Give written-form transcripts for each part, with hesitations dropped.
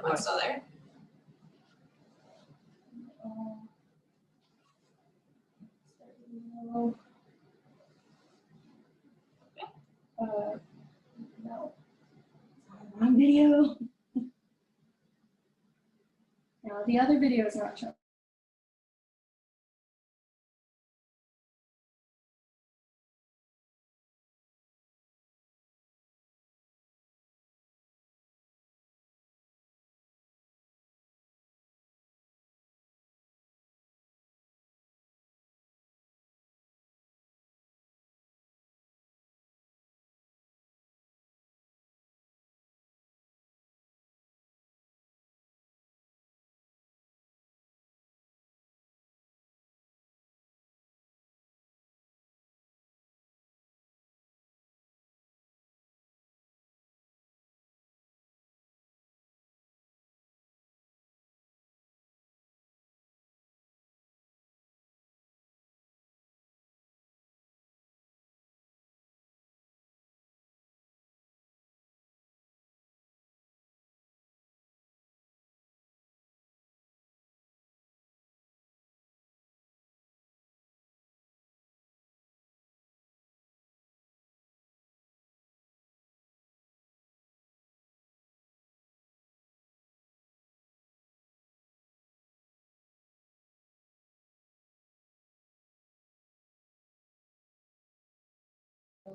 Everyone's still there? No. Wrong video. No, the other video is not showing.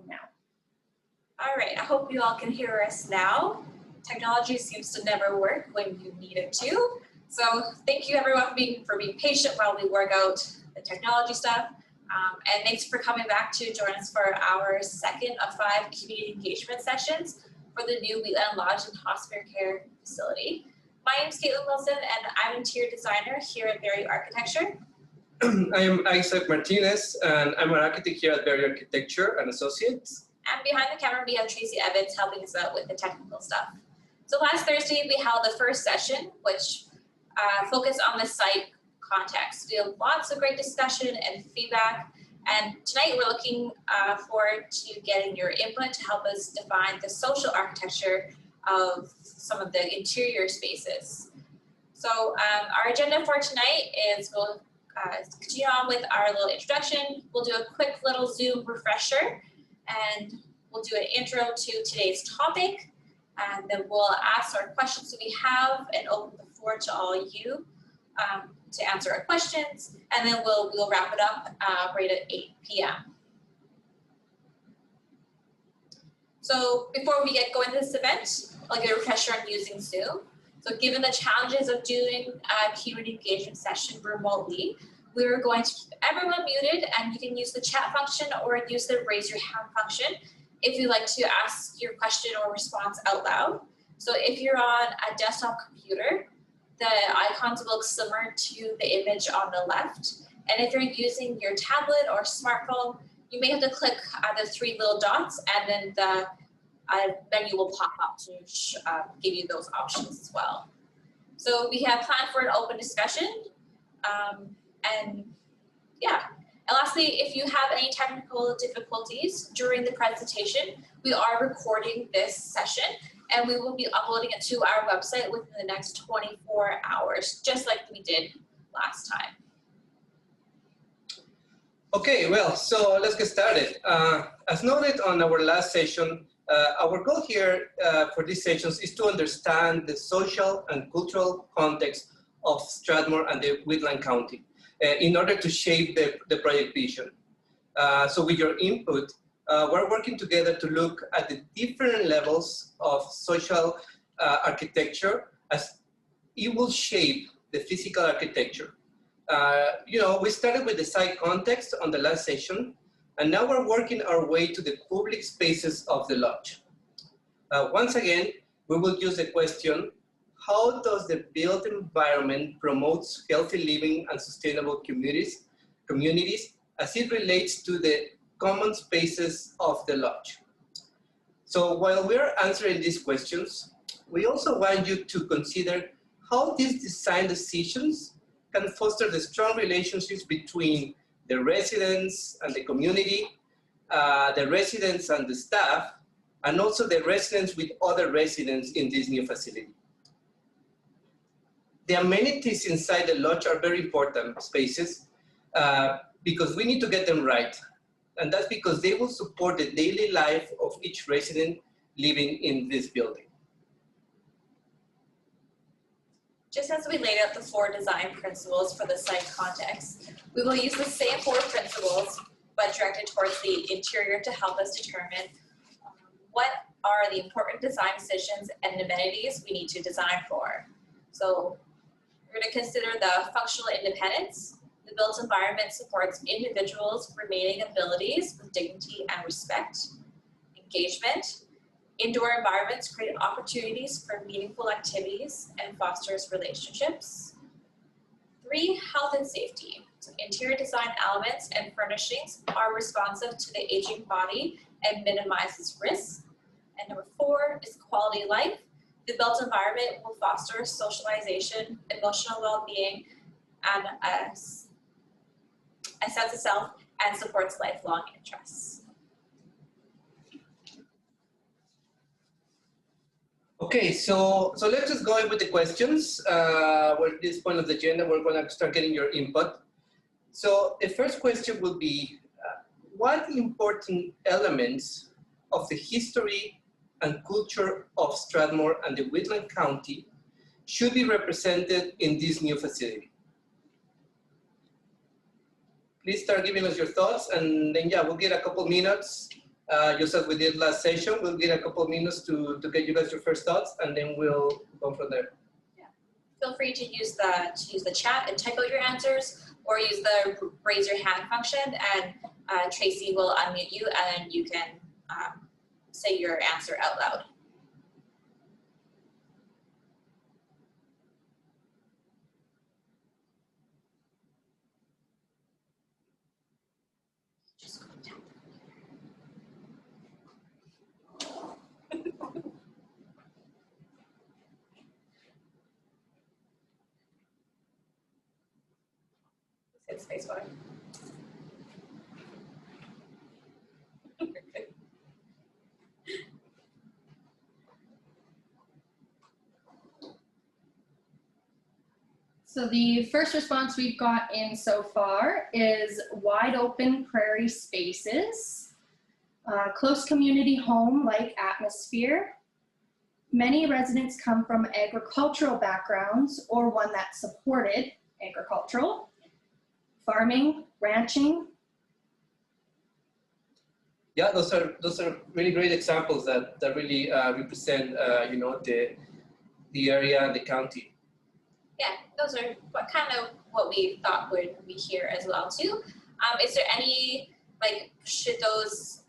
Now. All right, I hope you all can hear us now. Technology seems to never work when you need it to. So thank you everyone for being patient while we work out the technology stuff. And thanks for coming back to join us for our second of 5 community engagement sessions for the new Wheatland Lodge and Hospice Care Facility. My name is Caitlin Wilson and I'm an interior designer here at Berry Architecture. I am Isaac Martinez and I'm an architect here at Berry Architecture and Associates. And behind the camera we have Tracy Evans helping us out with the technical stuff. So last Thursday we held the first session which focused on the site context. We had lots of great discussion and feedback, and tonight we're looking forward to getting your input to help us define the social architecture of some of the interior spaces. So our agenda for tonight is we'll continue on with our little introduction. We'll do a quick little Zoom refresher, and we'll do an intro to today's topic, and then we'll ask our questions that we have and open the floor to all you to answer our questions, and then we'll wrap it up right at 8 p.m. So before we get going to this event, I'll give a refresher on using Zoom. So given the challenges of doing a community engagement session remotely, we're going to keep everyone muted, and you can use the chat function or use the raise your hand function if you'd like to ask your question or response out loud. So if you're on a desktop computer, the icons will look similar to the image on the left. And if you're using your tablet or smartphone, you may have to click the 3 little dots, and then the menu will pop up to give you those options as well. So we have planned for an open discussion. And yeah, and lastly, if you have any technical difficulties during the presentation, we are recording this session and we will be uploading it to our website within the next 24 hours, just like we did last time. Okay, well, so let's get started. As noted on our last session, our goal here for these sessions is to understand the social and cultural context of Strathmore and the Wheatland County in order to shape the project vision. So with your input, we're working together to look at the different levels of social architecture as it will shape the physical architecture. We started with the site context on the last session, and now we're working our way to the public spaces of the lodge. Once again, we will use the question, how does the built environment promotes healthy living and sustainable communities as it relates to the common spaces of the lodge? So while we're answering these questions, we also want you to consider how these design decisions can foster the strong relationships between the residents and the community, the residents and the staff, and also the residents with other residents in this new facility. the amenities inside the lodge are very important spaces because we need to get them right. And that's because they will support the daily life of each resident living in this building. Just as we laid out the 4 design principles for the site context, we will use the same 4 principles, but directed towards the interior to help us determine what are the important design decisions and amenities we need to design for. So we're going to consider the functional independence. The built environment supports individuals' remaining abilities with dignity and respect. Engagement. Indoor environments create opportunities for meaningful activities and fosters relationships. 3, health and safety. So interior design elements and furnishings are responsive to the aging body and minimizes risk. And number 4 is quality of life. The built environment will foster socialization, emotional well-being, and a sense of self, and supports lifelong interests. Okay, so let's just go in with the questions. We're at this point of the agenda, we're going to start getting your input. So the first question will be, what important elements of the history and culture of Strathmore and the Wheatland County should be represented in this new facility? Please start giving us your thoughts, and then we'll get a couple minutes. Just as we did last session, we'll get a couple of minutes to get you guys your first thoughts, and then we'll go from there. Yeah. Feel free to use the chat and type out your answers, or use the raise your hand function, and Tracy will unmute you, and you can say your answer out loud. Hit space bar. So the first response we've got in so far is wide open prairie spaces, close community home-like atmosphere. Many residents come from agricultural backgrounds or one that supported agricultural, farming, ranching. Yeah, those are really great examples that really represent the area and the county. Yeah, those are what we thought would be here as well too. Is there any, should those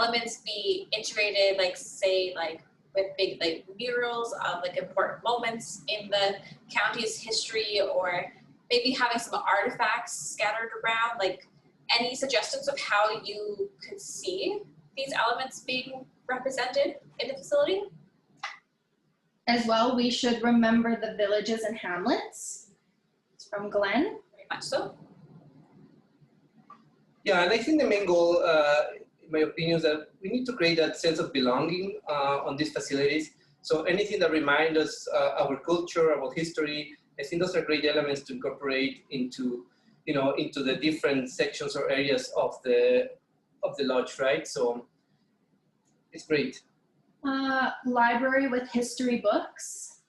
elements be integrated, with big murals of important moments in the county's history, or maybe having some artifacts scattered around? Any suggestions of how you could see these elements being represented in the facility? As well, we should remember the villages and hamlets. It's from Glenn. Very much so. Yeah, and I think the main goal, in my opinion, is that we need to create that sense of belonging on these facilities. So anything that reminds us our culture, our history, I think those are great elements to incorporate into the different sections or areas of the lodge, right? So it's great. Library with history books.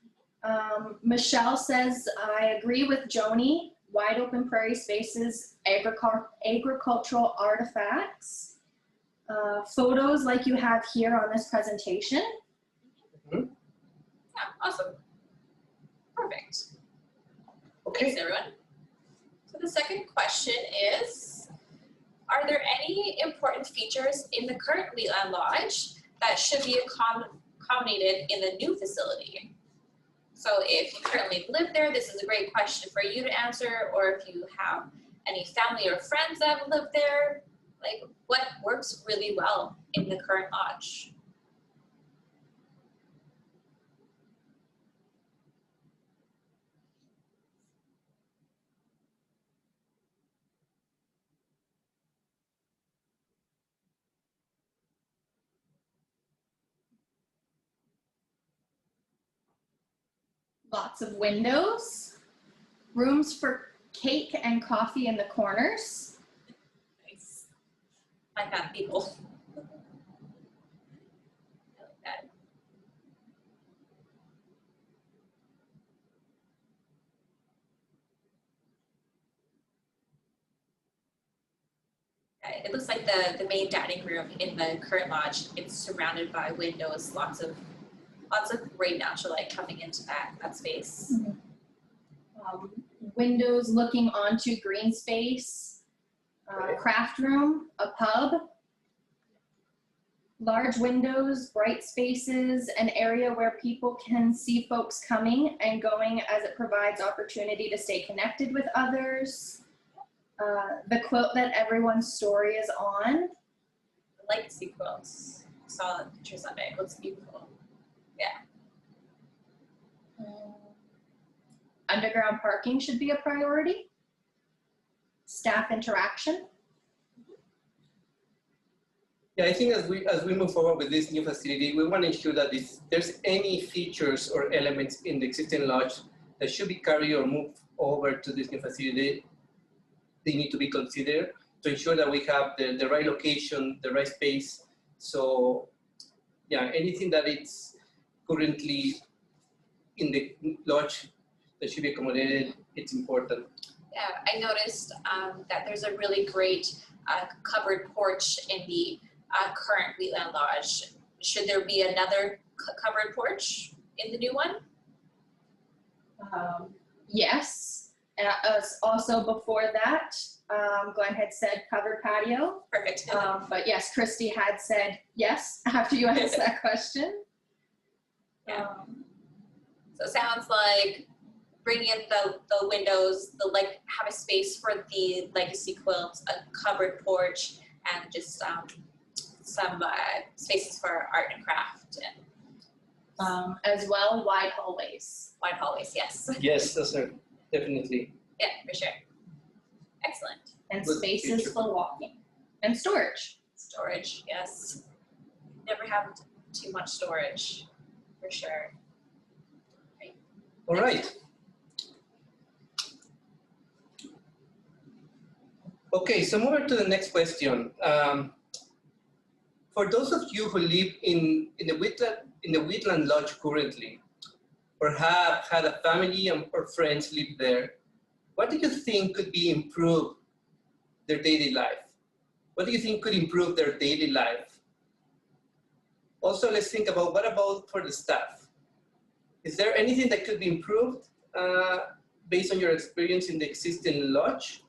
Michelle says, I agree with Joni, wide open prairie spaces, agricultural artifacts, photos like you have here on this presentation. Mm-hmm. Yeah, awesome. Perfect. Okay. Thanks, everyone. So the second question is, are there any important features in the current Wheatland Lodge that should be accommodated in the new facility? So if you currently live there, this is a great question for you to answer, or if you have any family or friends that have lived there, what works really well in the current lodge? Lots of windows. Rooms for cake and coffee in the corners. Nice. I like that, people. I like that. It looks like the main dining room in the current lodge, it's surrounded by windows, lots of great natural light coming into that space. Windows looking onto green space, craft room, a pub, large windows, bright spaces, an area where people can see folks coming and going as it provides opportunity to stay connected with others. The quilt that everyone's story is on. I like to see quilts. I saw the pictures of it. It looks beautiful. Yeah. Underground parking should be a priority. Staff interaction. Yeah, I think as we move forward with this new facility, we want to ensure that if there's any features or elements in the existing lodge that should be carried or moved over to this new facility, they need to be considered to ensure that we have the right location, the right space. So yeah, anything that it's currently in the lodge that should be accommodated, it's important. Yeah, I noticed that there's a really great covered porch in the current Wheatland Lodge. Should there be another covered porch in the new one? Yes. Also before that, Glenn had said covered patio. Perfect. But yes, Christy had said yes after you asked that question. Yeah. So it sounds like bringing in the windows, have a space for the legacy quilts, a covered porch, and just some spaces for art and craft, and as well, wide hallways. wide hallways. Yes. Yes, that's right. Definitely. Yeah, for sure. Excellent. And Good spaces feature. for walking. And storage. Storage. Yes. Never have too much storage, for sure. All right. Okay, so moving to the next question. For those of you who live in the Wheatland Lodge currently, or have had a family or friends live there, what do you think could be improved their daily life? What do you think could improve their daily life? Also, let's think about what about for the staff? Is there anything that could be improved based on your experience in the existing lodge?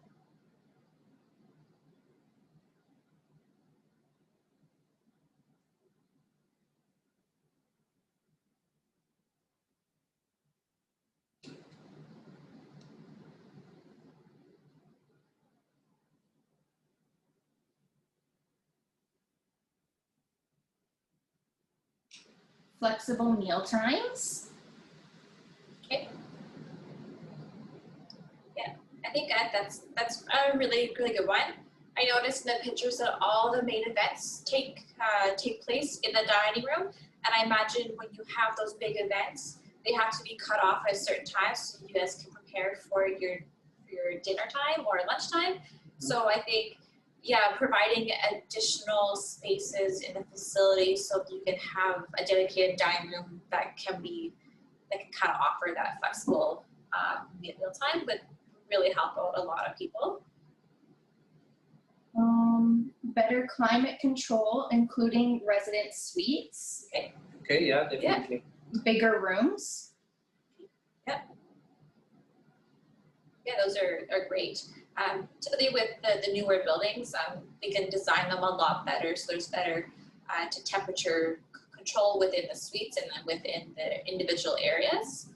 Flexible meal times. Okay. Yeah, I think that's a really good one. I noticed in the pictures that all the main events take place in the dining room, and I imagine when you have those big events, they have to be cut off at a certain time so you guys can prepare for your dinner time or lunchtime. So I think, yeah, providing additional spaces in the facility so that you can have a dedicated dining room that can kind of offer that flexible meal time would really help out a lot of people. Better climate control, including resident suites. Okay, yeah, definitely. Yeah. Bigger rooms. Yep. Yeah, those are great. Typically with the newer buildings, we can design them a lot better, so there's better temperature control within the suites and then within the individual areas.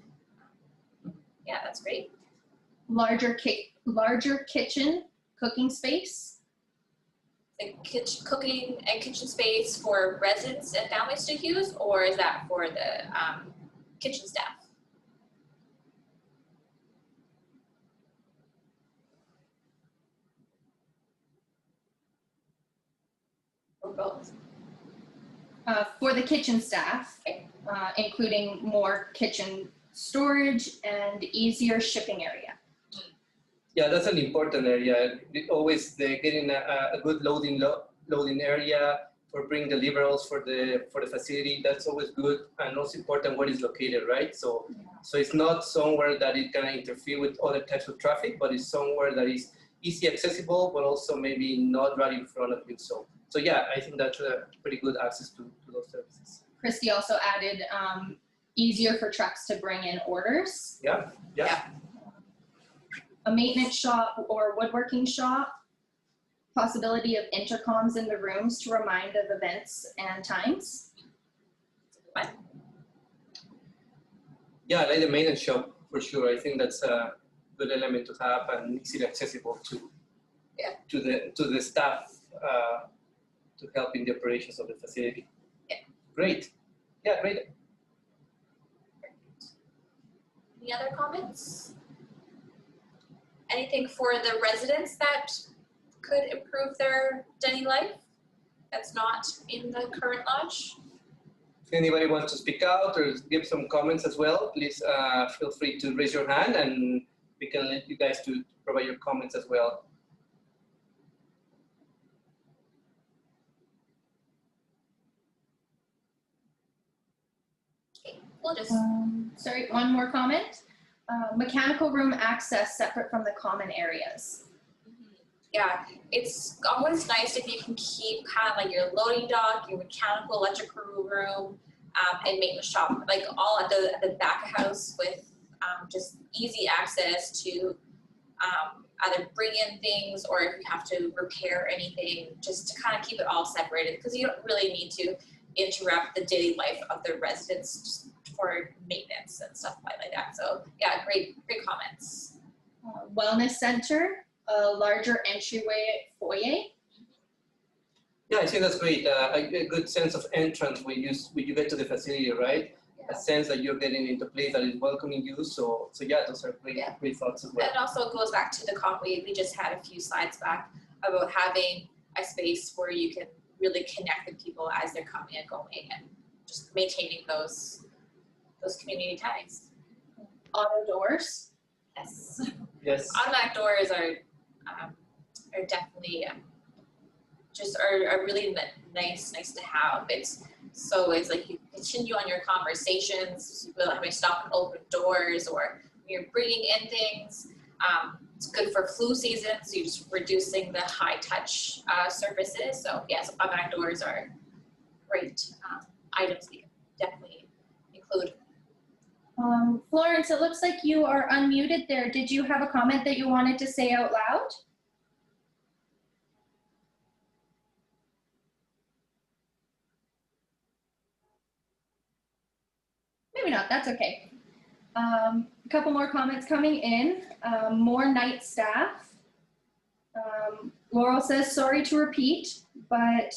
Yeah, that's great. Larger kitchen, cooking space. The cooking and kitchen space for residents and families to use, or is that for the kitchen staff? Or both? For the kitchen staff, including more kitchen storage, and easier shipping area. Yeah, that's an important area. Always getting a good loading area for bringing deliverables for the facility. That's always good, and also important where it's located, right? So it's not somewhere that it can interfere with other types of traffic, but it's somewhere that is easy accessible, but also maybe not right in front of you. So yeah, I think that's a pretty good access to those services. Christy also added easier for trucks to bring in orders. Yeah. A maintenance shop or woodworking shop. Possibility of intercoms in the rooms to remind of events and times. Yeah, I like the maintenance shop for sure. I think that's a good element to have and easily accessible to the staff to help in the operations of the facility. Yeah. Great. Yeah, great. Any other comments? Anything for the residents that could improve their daily life that's not in the current lodge? If anybody wants to speak out or give some comments as well, please feel free to raise your hand and we can let you guys to provide your comments as well. Okay, we'll just. Sorry, one more comment. Mechanical room access separate from the common areas. Yeah, it's always nice if you can keep kind of like your loading dock, your mechanical electrical room, and maintenance shop, like all at the back of house with just easy access to either bring in things or if you have to repair anything, just to kind of keep it all separated because you don't really need to interrupt the daily life of the residents just for maintenance and stuff like that. So yeah, great comments. Wellness center. A larger entryway foyer. Yeah, I think that's great. A good sense of entrance when you get to the facility, right? Yeah. A sense that you're getting into a place that is welcoming you. So yeah, those are great thoughts as well. And it also goes back to the comment we just had a few slides back about having a space where you can really connect with people as they're coming and going, and just maintaining those community ties. Auto doors. Yes. Automatic doors are definitely are really nice to have. It's like you continue on your conversations without having to stop and open doors, or when you're bringing in things. It's good for flu season, so you're just reducing the high touch surfaces. So yes, automatic doors are great items we can definitely include. Florence, it looks like you are unmuted there. Did you have a comment that you wanted to say out loud? Maybe not, that's okay. A couple more comments coming in. More night staff. Laurel says, sorry to repeat, but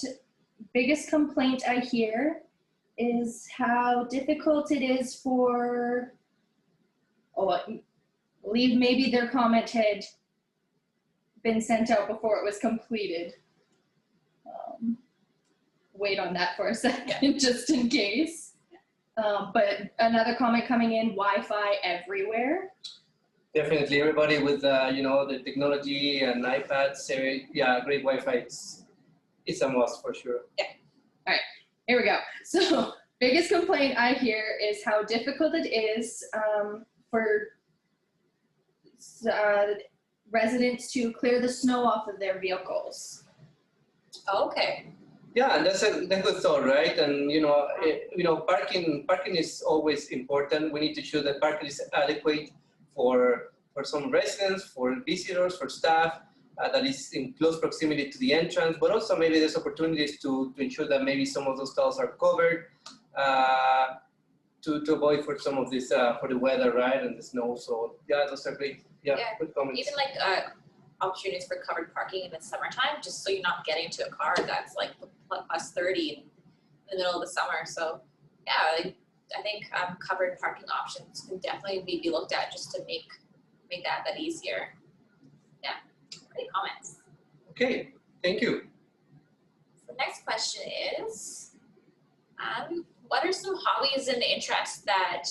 biggest complaint I hear is how difficult it is for, I believe maybe their comment had been sent out before it was completed. Wait on that for a second, just in case. But another comment coming in, Wi-Fi everywhere. Definitely, everybody with the technology and iPads, yeah, great Wi-Fi. It's a must for sure. Yeah. All right. Here we go. So biggest complaint I hear is how difficult it is for residents to clear the snow off of their vehicles. Okay. Yeah, and that's a good thought, right? And parking is always important. We need to ensure that parking is adequate for some residents, for visitors, for staff. That is in close proximity to the entrance, but also maybe there's opportunities to ensure that maybe some of those stalls are covered to avoid for some of this for the weather, right, and the snow. So yeah, those are great. Yeah, good comments. Even like opportunities for covered parking in the summertime, just so you're not getting into a car that's like plus 30 in the middle of the summer. So yeah, I think covered parking options can definitely be looked at just to make that easier. Yeah. Great comments. Okay, thank you. So the next question is, what are some hobbies and interests that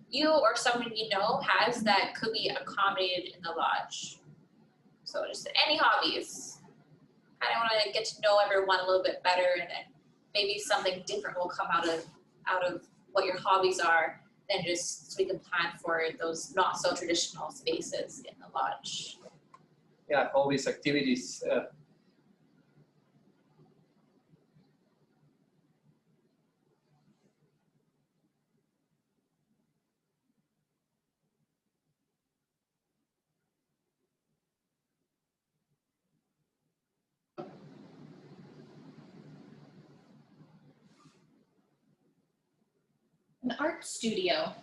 you or someone you know has that could be accommodated in the lodge. So just any hobbies. I want to get to know everyone a little bit better, and then maybe something different will come out of what your hobbies are, than just so we can plan for those not so traditional spaces in the lodge. Yeah, hobbies, activities. An art studio.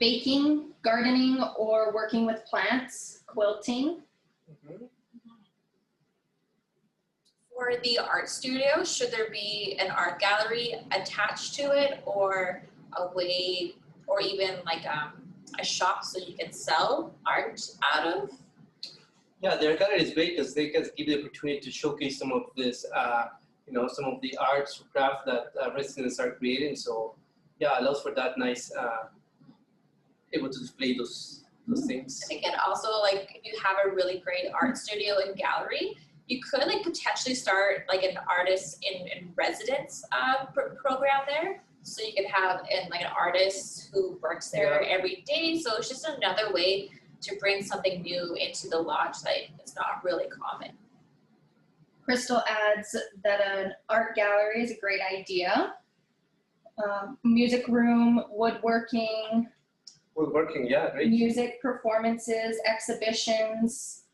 Baking, gardening, or working with plants, quilting. Mhm. For the art studio, should there be an art gallery attached to it, or a way, or even like a shop so you can sell art out of? Yeah, their gallery is great because they can give the opportunity to showcase some of this, some of the arts, craft that residents are creating. So, yeah, allows for that nice, able to display those things. And again, also like if you have a really great art studio and gallery, you could like potentially start like an artist in residence program there. So you could have like an artist who works there every day. So it's just another way to bring something new into the lodge that is not really common. Crystal adds that an art gallery is a great idea. Music room, woodworking. Woodworking, yeah, great. Music performances, exhibitions.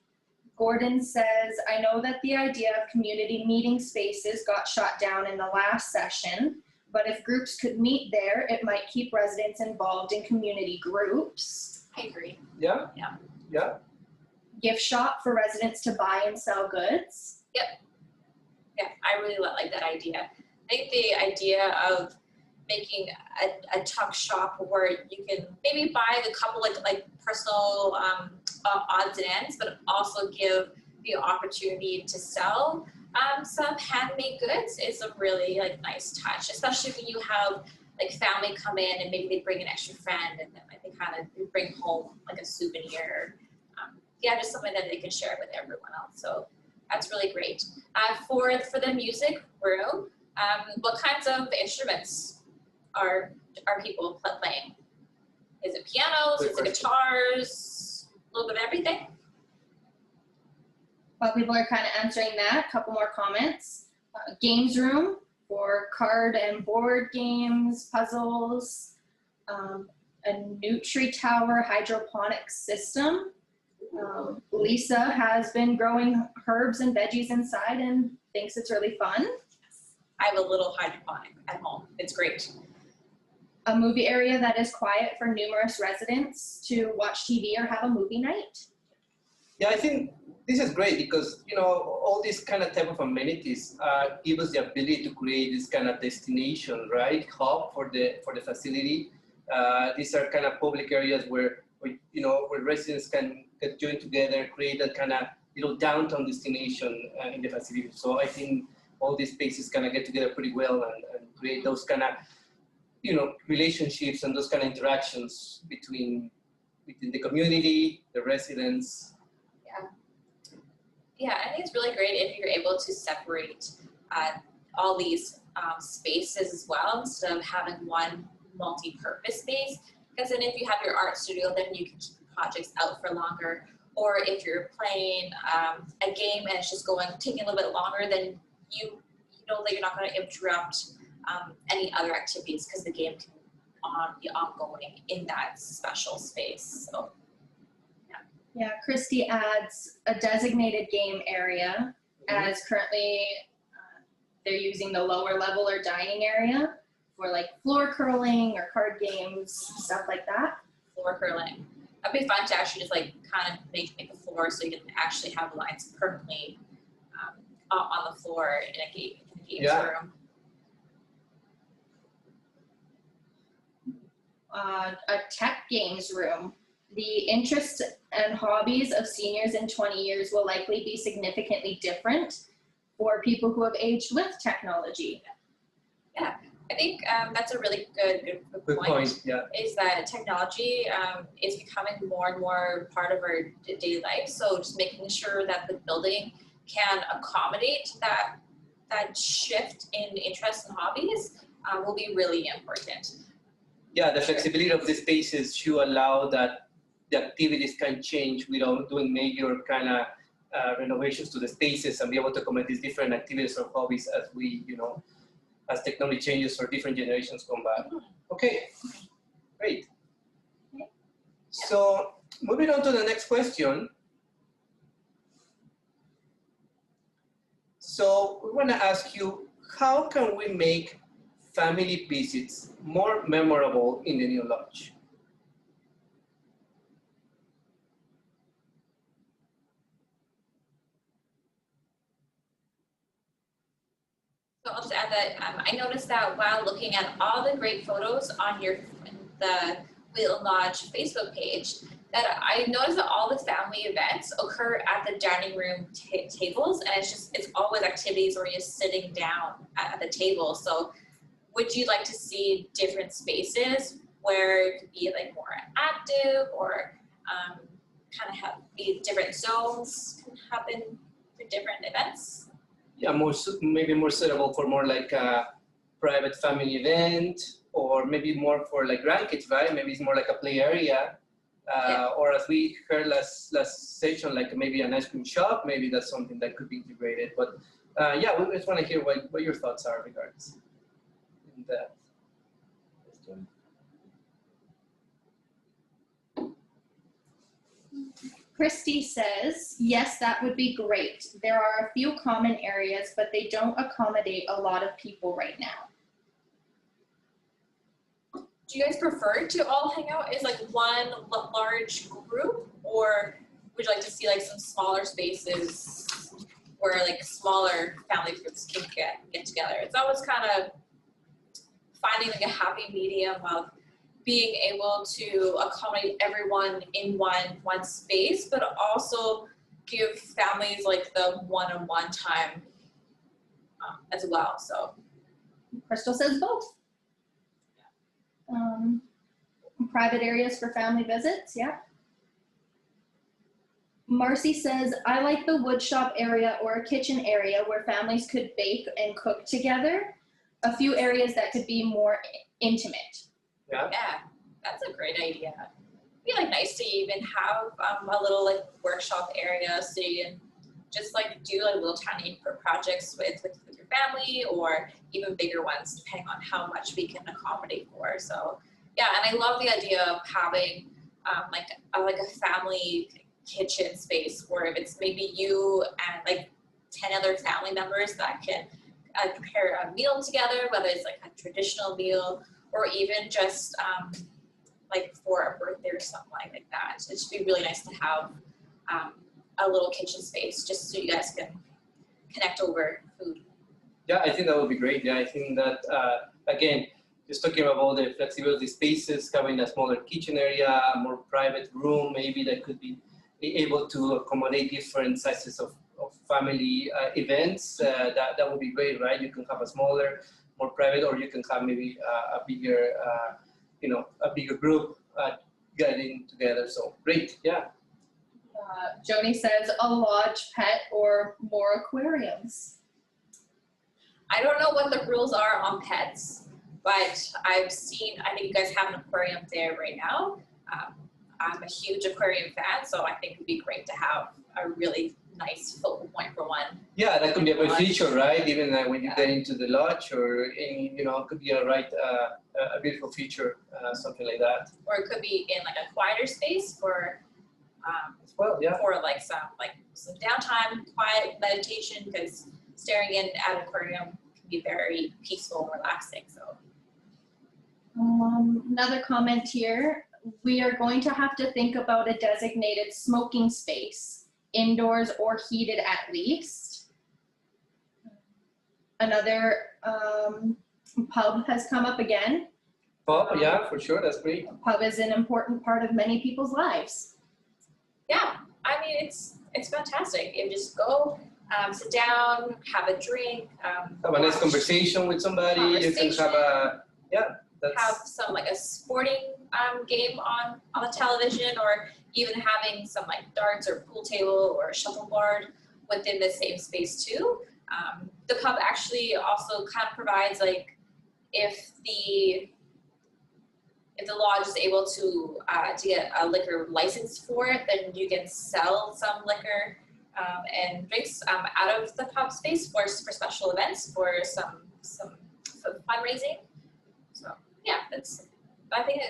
Gordon says, I know that the idea of community meeting spaces got shot down in the last session, but if groups could meet there, it might keep residents involved in community groups. I agree. Yeah. Yeah. Yeah. Gift shop for residents to buy and sell goods. Yep. Yeah, I really like that idea. I think the idea of making a tuck shop where you can maybe buy a couple like personal odds and ends, but also give the opportunity to sell some handmade goods is a really like nice touch, especially when you have like family come in and maybe they bring an extra friend and then like, they kind of bring home like a souvenir. Yeah, just something that they can share with everyone else. So that's really great. For the music room, what kinds of instruments are people playing? Is it pianos? Is it guitars? A little bit of everything? While people are kind of answering that, a couple more comments. Games room for card and board games, puzzles, a Nutri Tower hydroponic system. Lisa has been growing herbs and veggies inside and thinks it's really fun. I have a little hydroponic at home. It's great. A movie area that is quiet for numerous residents to watch TV or have a movie night. Yeah, I think this is great because, all these kind of type of amenities give us the ability to create this kind of destination, right? Hub for the facility. These are kind of public areas where residents can get join together, create a kind of little downtown destination in the facility. So I think all these spaces kind of get together pretty well and create those kind of, relationships and those kind of interactions between the community, the residents. Yeah, I think it's really great if you're able to separate all these spaces as well instead of having one multi-purpose space. Because then if you have your art studio, then you can keep projects out for longer. Or if you're playing a game and it's just taking a little bit longer, then you know that you're not going to interrupt any other activities because the game can be ongoing in that special space. So. Yeah, Christy adds a designated game area as currently they're using the lower level or dining area for like floor curling or card games, stuff like that. Floor curling. That'd be fun to actually just like kind of make the floor so you can actually have lines permanently on the floor in a games room. A tech games room. The interests and hobbies of seniors in 20 years will likely be significantly different for people who have aged with technology. Yeah, I think that's a really good point. Yeah. Is that technology is becoming more and more part of our daily life. So just making sure that the building can accommodate that shift in interests and hobbies will be really important. Yeah, the flexibility of the spaces should allow that the activities can change without doing major kind of renovations to the spaces, and be able to accommodate these different activities or hobbies as we, as technology changes or different generations come back. Okay, great. So moving on to the next question. So we want to ask you, how can we make family visits more memorable in the new lodge? So I'll just add that I noticed that while looking at all the great photos on the Wheatland Lodge Facebook page, that I noticed that all the family events occur at the dining room tables, and it's always activities where you're sitting down at the table. So would you like to see different spaces where it could be like more active, or kind of be different zones can happen for different events? Yeah, maybe more suitable for more like a private family event, or maybe more for like grandkids, right? Maybe it's more like a play area, or as we heard last session, like maybe an ice cream shop. Maybe that's something that could be integrated. But yeah, we just want to hear what your thoughts are regards that. Christy says, yes, that would be great. There are a few common areas, but they don't accommodate a lot of people right now. Do you guys prefer to all hang out as like one large group, or would you like to see like some smaller spaces where like smaller family groups can get together? It's always kind of finding like a happy medium of being able to accommodate everyone in one space, but also give families like the one-on-one time as well. So Crystal says both. Private areas for family visits, yeah. Marcy says, I like the wood shop area or a kitchen area where families could bake and cook together. A few areas that could be more intimate. Yeah, that's a great idea. It'd be like nice to even have a little like workshop area, so you can just like do like little tiny projects with your family, or even bigger ones depending on how much we can accommodate for. So yeah, and I love the idea of having like a family kitchen space where it's maybe you and like 10 other family members that can prepare a meal together, whether it's like a traditional meal or even just like for a birthday or something like that. So it should be really nice to have a little kitchen space just so you guys can connect over food. Yeah, I think that would be great. Yeah, I think that, again, just talking about the flexibility spaces, having a smaller kitchen area, a more private room, maybe that could be able to accommodate different sizes of family events, that would be great, right? You can have a smaller, more private, or you can have maybe a bigger, a bigger group getting together. So great, yeah. Joni says a lodge pet or more aquariums. I don't know what the rules are on pets, but I think you guys have an aquarium there right now. I'm a huge aquarium fan, so I think it'd be great to have a really nice focal point for one. Yeah, that could be a good feature, right? Even when you get into the lodge, or any, it could be a beautiful feature, something like that. Or it could be in like a quieter space for, as well, yeah. For like some downtime, quiet meditation, because staring in at an aquarium can be very peaceful and relaxing. So. Another comment here. We are going to have to think about a designated smoking space, indoors or heated at least. Another pub has come up again. Pub, yeah, for sure, that's great. Pub is an important part of many people's lives. Yeah, I mean, it's fantastic. You just go sit down, have a drink, Have a nice conversation with somebody. You can have have some like a sporting game on the television, or even having some like darts or pool table or shuffleboard within the same space too. The pub actually also kind of provides, like, if the lodge is able to get a liquor license for it, then you can sell some liquor and drinks out of the pub space for special events, for some fundraising. So yeah, I think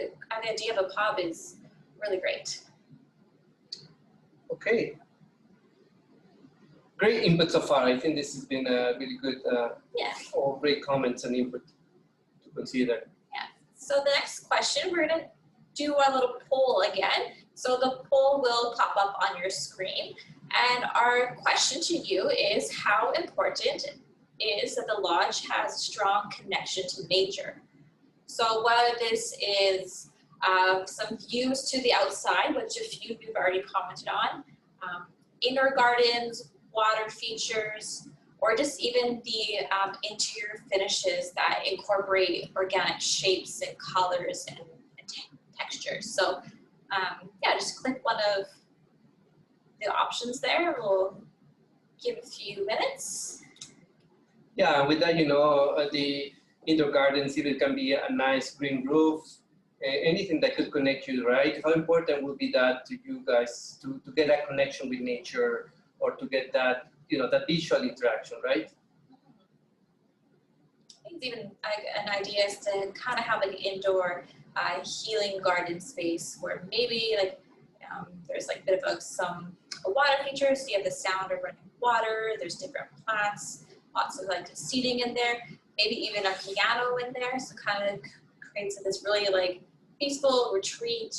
the idea of a pub is really great. Okay. Great input so far. I think this has been a really good, all great comments and input to consider. Yeah. So the next question, we're gonna do a little poll again. So the poll will pop up on your screen. And our question to you is, how important is that the lodge has a strong connection to nature? So whether this is some views to the outside, which a few we've already commented on, indoor gardens, water features, or just even the interior finishes that incorporate organic shapes and colors and textures. So just click one of the options there. We'll give a few minutes. Yeah, with that, the indoor gardens, it can be a nice green roof, anything that could connect you, right? How important would be that to you guys to get that connection with nature, or to get that, that visual interaction, right? I think even an idea is to kind of have an indoor healing garden space where maybe there's like a bit of some water features. So you have the sound of running water. There's different plants, lots of like seating in there. Maybe even a piano in there. So kind of creates this really like peaceful retreat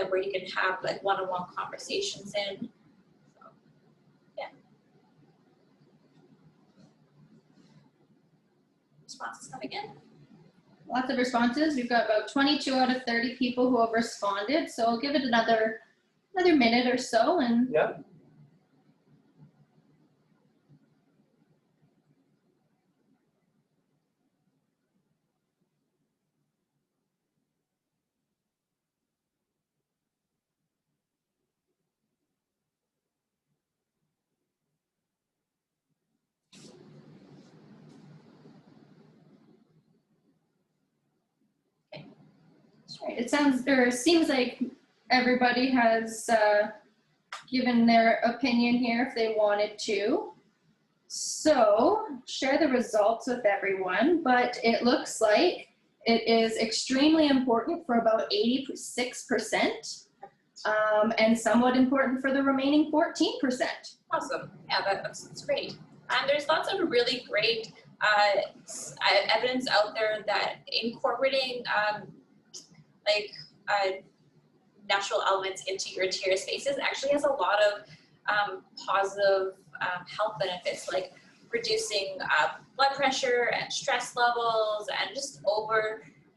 where you can have like one-on-one conversations in. So, yeah. Responses coming in. Lots of responses. We've got about 22 out of 30 people who have responded. So I'll give it another minute or so, and yeah. It seems like everybody has given their opinion here if they wanted to. So share the results with everyone, but it looks like it is extremely important for about 86%, and somewhat important for the remaining 14%. Awesome. Yeah, that's great. And there's lots of really great evidence out there that incorporating natural elements into your interior spaces actually has a lot of positive health benefits, like reducing blood pressure and stress levels, and just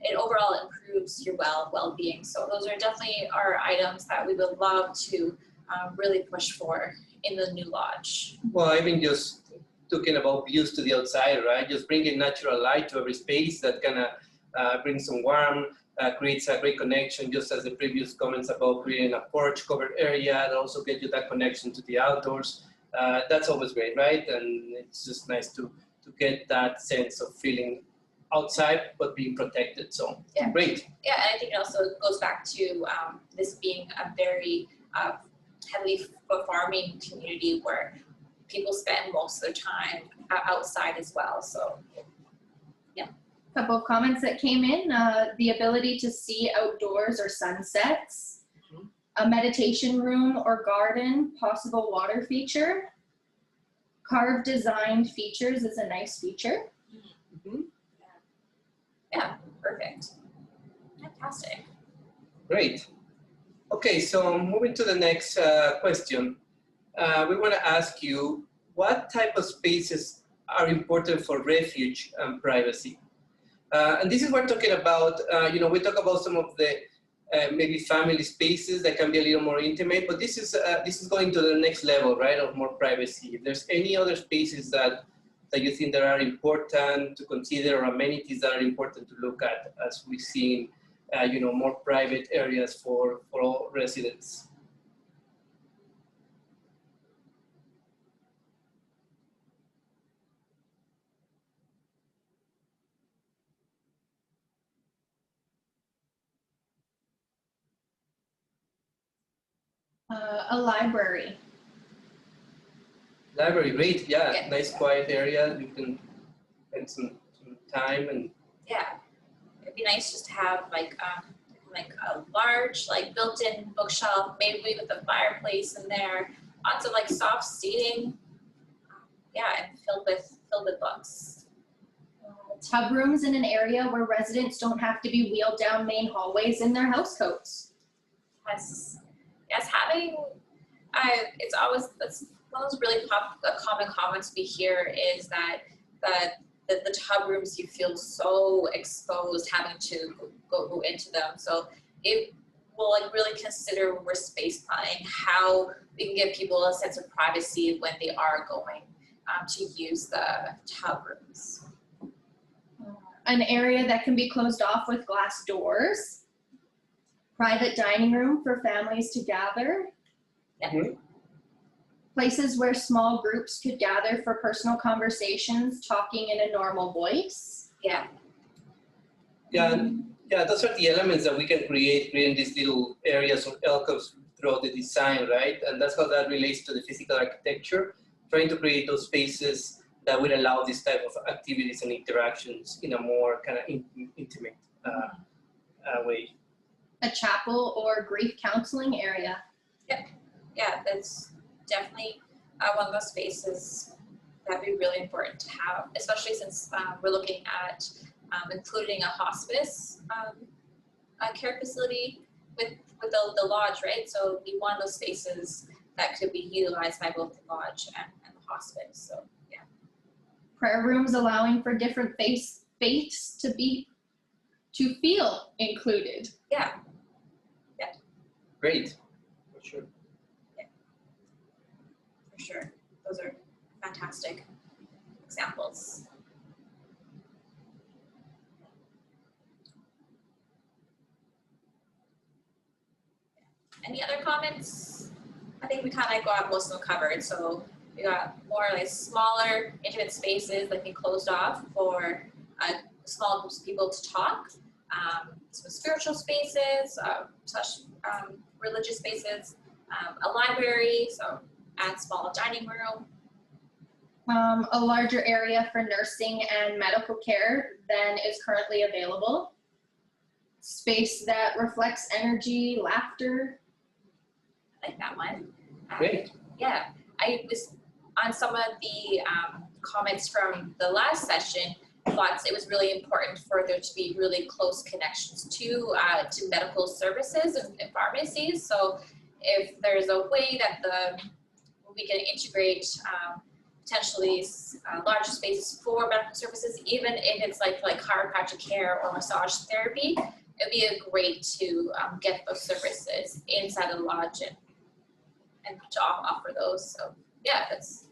it overall improves your well-being. So those are definitely our items that we would love to really push for in the new lodge. Well, I mean, just talking about views to the outside, right? Just bringing natural light to every space that kind of brings some warmth, creates a great connection, just as the previous comments about creating a porch covered area that also get you that connection to the outdoors. That's always great, right? And it's just nice to get that sense of feeling outside but being protected. So yeah. Great. Yeah, and I think it also goes back to this being a very heavily farming community where people spend most of their time outside as well. So yeah. A couple of comments that came in, the ability to see outdoors or sunsets, a meditation room or garden, possible water feature, carved designed features is a nice feature. Mm-hmm. Yeah, perfect. Fantastic. Great. Okay, so moving to the next question. We want to ask you, what type of spaces are important for refuge and privacy? And this is what we're talking about. We talk about some of the maybe family spaces that can be a little more intimate, but this is going to the next level, right, of more privacy. If there's any other spaces that you think that are important to consider, or amenities that are important to look at as we see, more private areas for all residents. A library. Library, great, yeah, nice quiet area. You can spend some time and. Yeah, it'd be nice just to have like a large built-in bookshelf, maybe with a fireplace in there, lots of soft seating. Yeah, and filled with books. Tub rooms in an area where residents don't have to be wheeled down main hallways in their housecoats. Yes, having, that's one of those really common comments we hear is that the tub rooms, you feel so exposed having to go into them. So it will really consider when we're space planning how we can give people a sense of privacy when they are going to use the tub rooms. An area that can be closed off with glass doors. Private dining room for families to gather. Mm-hmm. Places where small groups could gather for personal conversations, talking in a normal voice. Yeah. Yeah, those are the elements that we can create in these little areas of alcoves throughout the design, right? And that's how that relates to the physical architecture, trying to create those spaces that would allow this type of activities and interactions in a more kind of intimate way. A chapel or grief counseling area. Yeah, that's definitely one of those spaces that'd be really important to have, especially since we're looking at including a hospice care facility with the lodge, right? So it'd be one of those spaces that could be utilized by both the lodge and the hospice. So yeah. Prayer rooms allowing for different faiths to feel included. Yeah. Great, for sure. Yeah. For sure. Those are fantastic examples. Any other comments? I think we kind of got most of them covered. So we got more smaller, intimate spaces that can be closed off for small groups of people to talk. Some spiritual spaces, religious spaces, a library, and small dining room. A larger area for nursing and medical care than is currently available. Space that reflects energy, laughter. I like that one. Great. Yeah, I was on some of the comments from the last session. Thought it was really important for there to be really close connections to medical services and pharmacies. So if there's a way that we can integrate potentially larger spaces for medical services, even if it's like chiropractic care or massage therapy, it'd be great to get those services inside the lodge and to offer those. So yeah, that's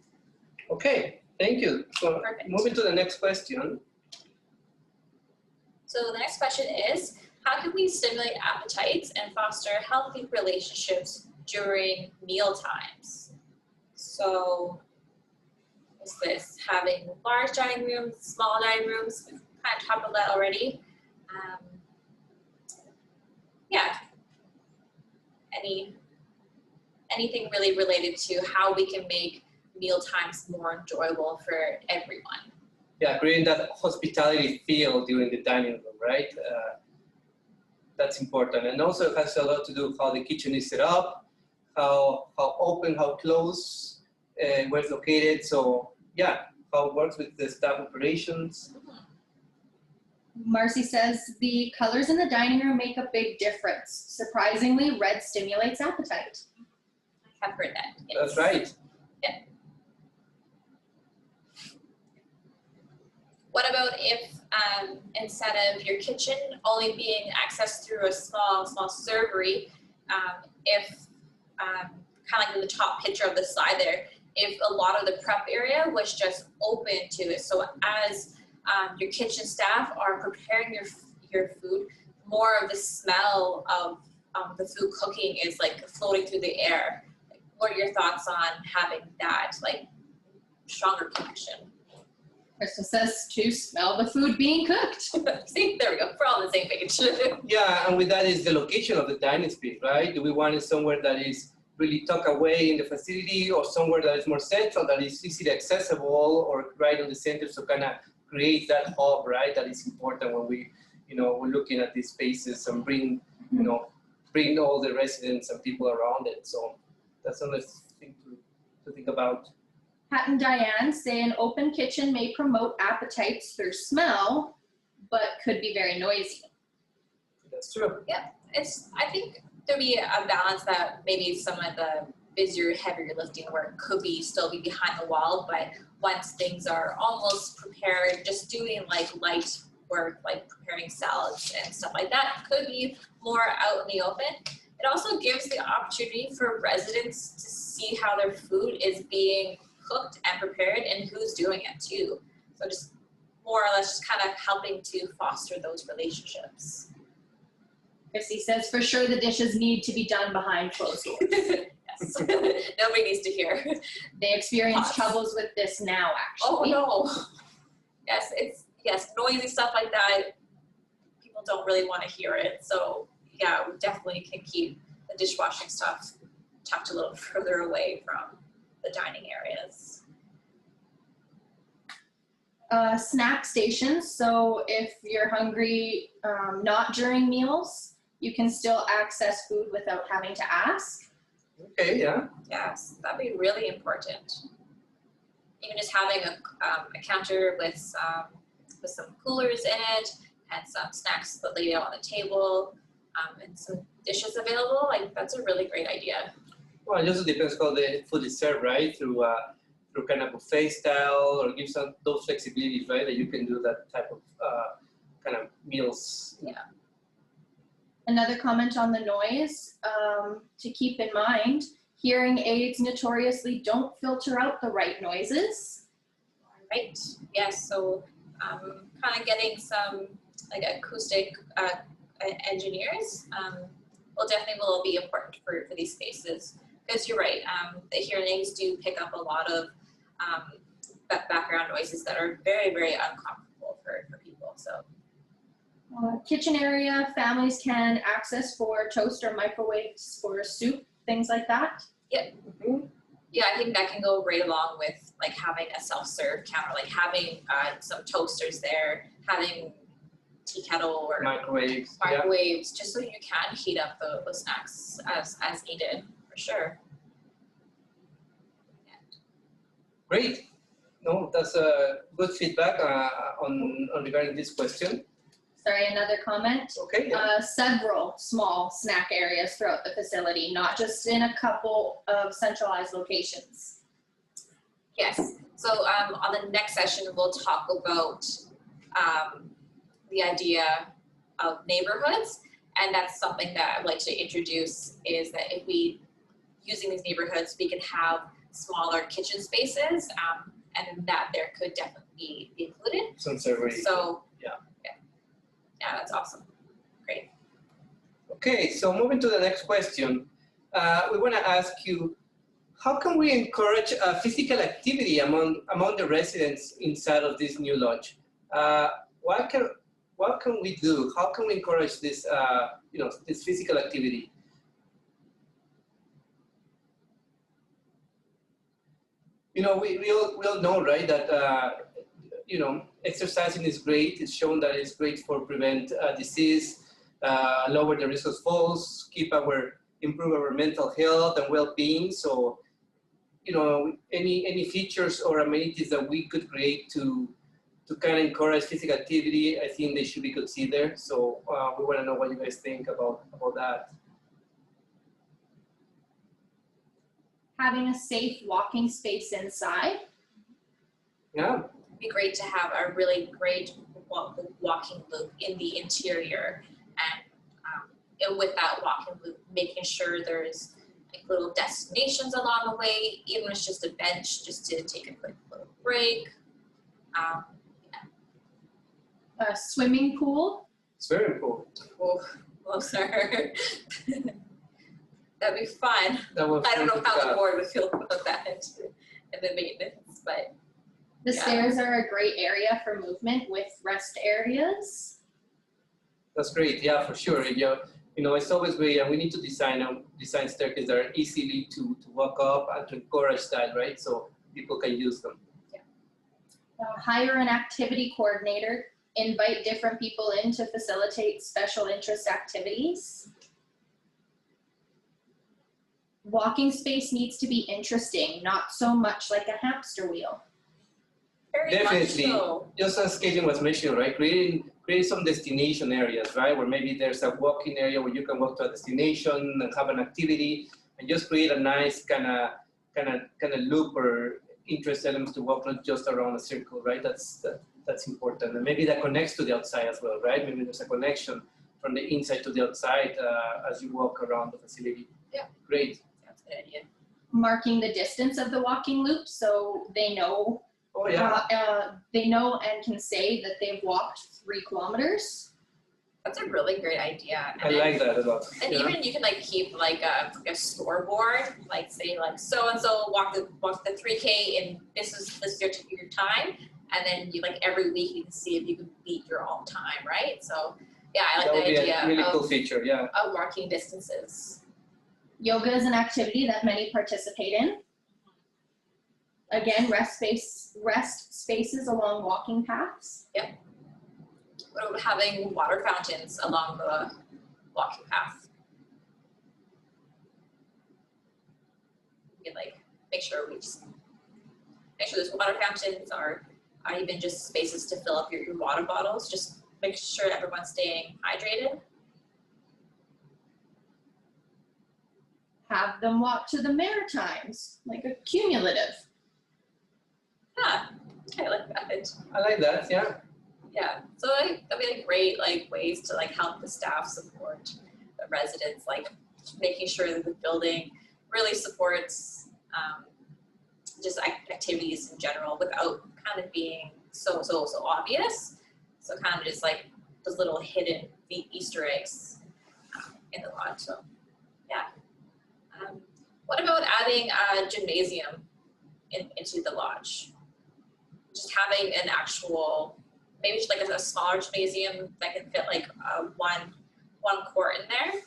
okay. Thank you. So perfect. Moving to the next question. So the next question is, how can we stimulate appetites and foster healthy relationships during meal times? So is this having large dining rooms, small dining rooms? We've kind of talked about that already. Yeah. Anything really related to how we can make meal times more enjoyable for everyone? Yeah, creating that hospitality feel during the dining room, right? That's important. And also it has a lot to do with how the kitchen is set up, how open, how close, where it's located. So yeah, how it works with the staff operations. Marcy says the colors in the dining room make a big difference. Surprisingly, red stimulates appetite. I have heard that. Yes. That's right. Yeah. What about if instead of your kitchen only being accessed through a small servery, if kind of like in the top picture of the slide there, if a lot of the prep area was just open to it. So as your kitchen staff are preparing your food, more of the smell of the food cooking is like floating through the air. Like, what are your thoughts on having that like stronger connection? Krista says to smell the food being cooked. See, there we go. We're all on the same page. Yeah, and with that is the location of the dining space, right? Do we want it somewhere that is really tucked away in the facility, or somewhere that is more central, that is easily accessible, or right on the center, so kind of create that hub, right? That is important when we, we're looking at these spaces and bring all the residents and people around it. So that's another thing to think about. Pat and Diane say an open kitchen may promote appetites through smell, but could be very noisy. That's true. Yeah, I think there'd be a balance that maybe some of the busier, heavier lifting work could still be behind the wall, but once things are almost prepared, just doing like light work, like preparing salads and stuff like that, could be more out in the open. It also gives the opportunity for residents to see how their food is being cooked and prepared and who's doing it too. So just more or less just kind of helping to foster those relationships. Chrissy says, for sure the dishes need to be done behind closed doors. Yes, nobody needs to hear. They experience troubles with this now, actually. Oh no. Yes, noisy stuff like that, people don't really want to hear it. So yeah, we definitely can keep the dishwashing stuff tucked a little further away from the dining areas. Snack stations. So if you're hungry, not during meals, you can still access food without having to ask. Okay, yeah. Yes, that'd be really important. Even just having a counter with some coolers in it and some snacks laid out on the table, and some dishes available. Like, that's a really great idea. Well, it also depends how the food is served, right? Through kind of buffet style, or give some those flexibilities, right? That you can do that type of kind of meals. Yeah. Another comment on the noise to keep in mind, hearing aids notoriously don't filter out the right noises. Right, yes, so kind of getting some like acoustic engineers will definitely be important for these spaces, because you're right, the hearing aids do pick up a lot of background noises that are very, very uncomfortable for people. So kitchen area, families can access for toast or microwaves for soup, things like that. Yep. Mm-hmm. Yeah, I think that can go right along with like having a self-serve counter, like having some toasters there, having tea kettle or microwaves, just so you can heat up the snacks as needed, for sure. Great. No, that's a good feedback on regarding this question. Sorry, another comment. Okay. Yeah. Several small snack areas throughout the facility, not just in a couple of centralized locations. Yes. So on the next session, we'll talk about the idea of neighborhoods, and that's something that I'd like to introduce, is that if we, using these neighborhoods, we can have smaller kitchen spaces, and that there could definitely be included. Sounds already. So yeah, that's awesome. Great. Okay, so moving to the next question, we want to ask you, how can we encourage physical activity among the residents inside of this new lodge? What can we do? How can we encourage this, this physical activity? We all know, right, that exercising is great. It's shown that it's great for prevent disease, lower the risk of falls, improve our mental health and well-being. So, any features or amenities that we could create to kind of encourage physical activity, I think they should be considered. So we want to know what you guys think about that. Having a safe walking space inside. Yeah. be great to have a really great walking loop in the interior, and with that walking loop, making sure there's like little destinations along the way, even if it's just a bench, just to take a quick little break. A swimming pool. Swimming pool. Oh, closer. That'd be fun. That would I don't know how the board would feel about that and the maintenance, but The stairs are a great area for movement with rest areas. That's great. Yeah, for sure. Yeah, you know, it's always great, and we need to design staircases that are easily to walk up and to encourage that, right? So people can use them. Hire an activity coordinator. Invite different people in to facilitate special interest activities. Walking space needs to be interesting, not so much like a hamster wheel. very Definitely. much so. Just as Caitlin was mentioning, right? Create some destination areas, right? Where maybe there's a walking area where you can walk to a destination and have an activity, and just create a nice kind of loop or interest elements to walk, not just around a circle, right? That's important, and maybe that connects to the outside as well, right? Maybe there's a connection from the inside to the outside as you walk around the facility. Yeah. Great. That's a good idea. Marking the distance of the walking loop so they know. Oh yeah. They know and can say that they've walked 3 kilometers. That's a really great idea. I like that a lot. And even you can like keep like a scoreboard, like say like so and so walk the 3K and this is your time, and then you like every week you can see if you can beat your own time, right? So yeah, I like That would the be idea a really of, cool feature. Yeah. of marking distances. Yoga is an activity that many participate in. Again, rest spaces along walking paths. What about having water fountains along the walking path? You can like make sure there's water fountains or even just spaces to fill up your water bottles. Just make sure everyone's staying hydrated. Have them walk to the Maritimes, like a cumulative. Yeah, I like that. I like that. Yeah. Yeah, so like, that'd be like great like ways to like help the staff support the residents, like making sure that the building really supports just activities in general without kind of being so obvious. So kind of just like those little hidden Easter eggs in the lodge. So yeah. What about adding a gymnasium into the lodge? Just having an actual, maybe just like a smaller gymnasium that can fit like one court in there.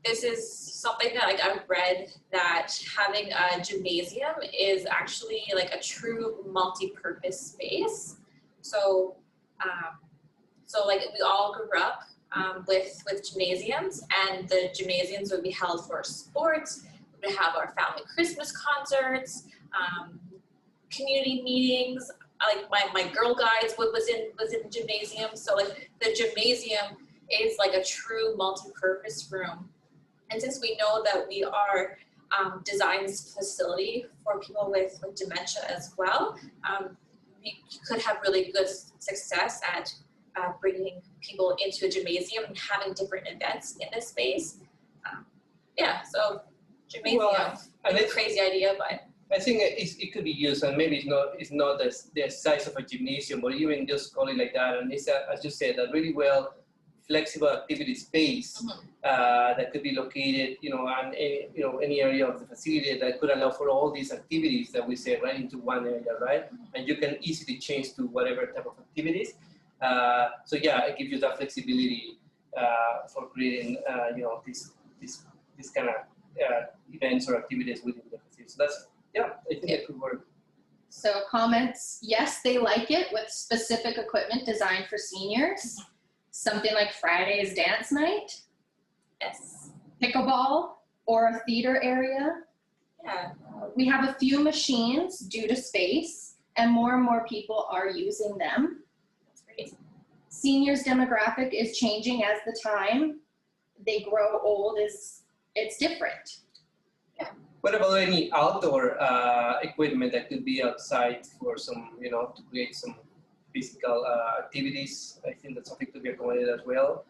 This is something that like I've read that having a gymnasium is actually like a true multi-purpose space. So like we all grew up with gymnasiums, and the gymnasiums would be held for sports. We would have our family Christmas concerts, community meetings. Like my Girl Guides was in gymnasium. So like the gymnasium is like a true multi-purpose room. And since we know that we are designing this facility for people with dementia as well, we could have really good success at bringing people into a gymnasium and having different events in this space. Yeah, so gymnasium, a crazy idea, but I think it could be used, and maybe it's not the size of a gymnasium, or even just call it like that. And it's as you said, a really well flexible activity space that could be located, on any area of the facility that could allow for all these activities that we say right into one area, right? And you can easily change to whatever type of activities. So yeah, it gives you that flexibility for creating, this kind of events or activities within the facility. So that's, yeah, I think that could work. So comments, yes, they like it with specific equipment designed for seniors. Something like Friday's dance night. yes. Pickleball or a theater area. Yeah. We have a few machines due to space, and more people are using them. That's great. Seniors demographic is changing as the time they grow old it's different. What about any outdoor equipment that could be outside for some, to create some physical activities? I think that's something to be accommodated as well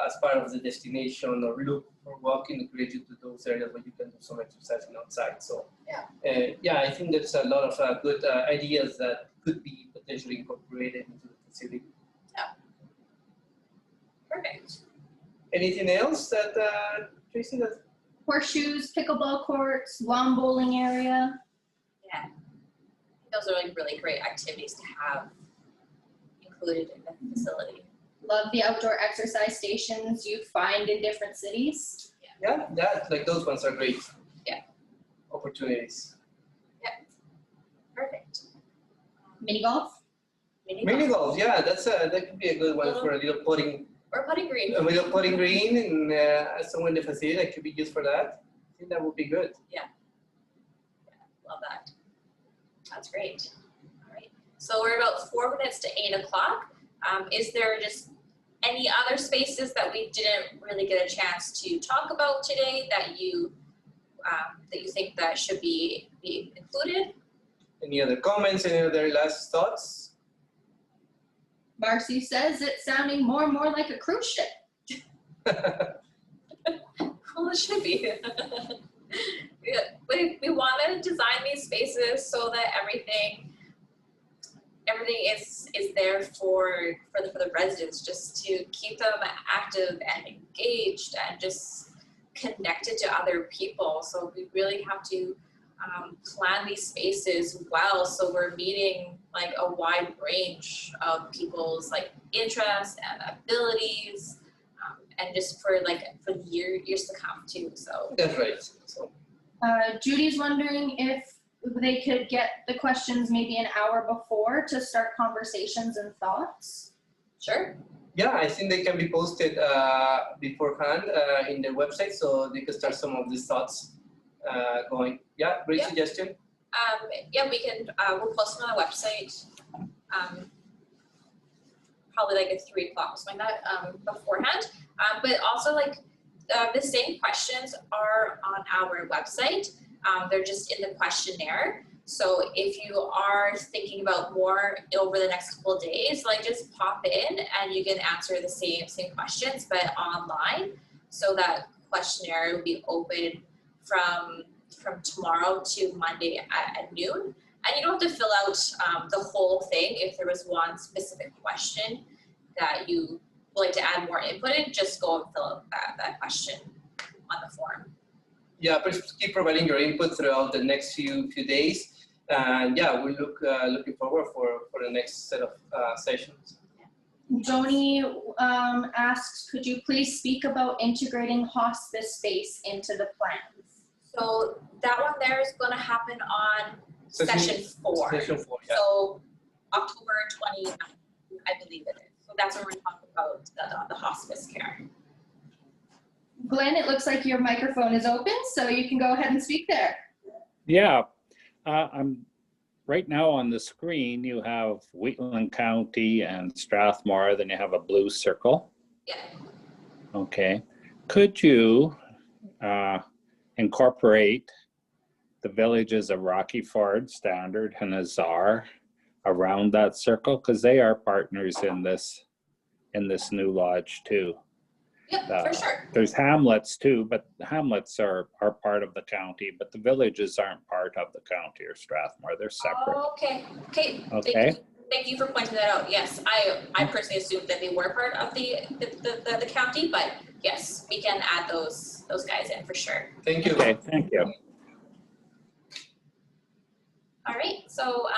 as part of the destination, or look for walking and create you to those areas where you can do some exercising outside. So yeah, I think there's a lot of good ideas that could be potentially incorporated into the facility. Yeah. Perfect. Anything else that Tracy? That Horseshoes, pickleball courts, lawn bowling area. Yeah. Those are like really great activities to have included in the facility. Love the outdoor exercise stations you find in different cities. Yeah, like those ones are great. Yeah. Opportunities. Yeah. Perfect. Mini golf. Mini golf, yeah, that could be a good one for a little putting. Or putting green. A little putting green and somewhere in the facility that could be used for that. I think that would be good. Yeah. Love that. That's great. All right. So we're about 4 minutes to 8 o'clock. Is there just any other spaces that we didn't really get a chance to talk about today that you think that should be included? Any other comments? Any other last thoughts? Marcy says it's sounding more and more like a cruise ship. Well, it should be. we want to design these spaces so that everything is there for the residents, just to keep them active and engaged and just connected to other people. So we really have to plan these spaces well, so we're meeting like a wide range of people's like interests and abilities, and just for the years to come too. So that's right. So Judy's wondering if they could get the questions maybe an hour before to start conversations and thoughts. Sure. Yeah, I think they can be posted beforehand in the website, so they can start some of these thoughts going. Yeah, great suggestion. Yeah, we can. We'll post them on the website. Probably like at 3 o'clock, something like that, beforehand. But also the same questions are on our website. They're just in the questionnaire. So if you are thinking about more over the next couple of days, just pop in and you can answer the same questions, but online. So that questionnaire will be open from tomorrow to Monday at noon. And you don't have to fill out the whole thing. If there was one specific question that you would like to add more input in, just go and fill out that question on the form. Yeah, please keep providing your input throughout the next few days. And yeah, we looking forward for the next set of sessions. Joni asks, could you please speak about integrating hospice space into the plans? So that one there is going to happen on session 4. Session 4, yeah. So October 29th, I believe it is. So that's when we're talking about the hospice care. Glenn, it looks like your microphone is open, so you can go ahead and speak there. Yeah, I'm right now on the screen. You have Wheatland County and Strathmore, then you have a blue circle. Yeah. Okay. Could you incorporate the villages of Rocky Ford, Standard, and Azar around that circle? Because they are partners in this new lodge too. Yeah, for sure. There's hamlets too, but the hamlets are part of the county, but the villages aren't part of the county or Strathmore. They're separate. Oh, okay. Okay. Thank you for pointing that out. Yes, I personally assumed that they were part of the county, but yes, we can add those guys in for sure. Thank you. Okay, thank you. All right, so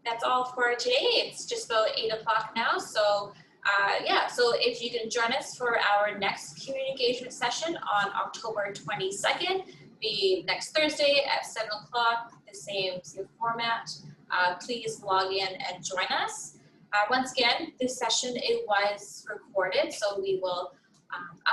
that's all for today. It's just about 8 o'clock now, so yeah, so if you can join us for our next community engagement session on October 22nd, be next Thursday at 7 o'clock, the same format. Please log in and join us. Once again, this session, it was recorded, so we will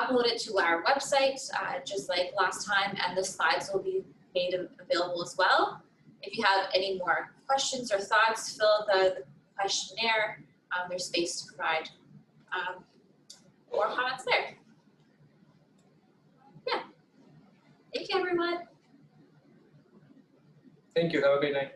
upload it to our website just like last time, and the slides will be made available as well. If you have any more questions or thoughts, fill the questionnaire. There's space to provide more comments there. Yeah. Thank you, everyone. Thank you. Have a great night.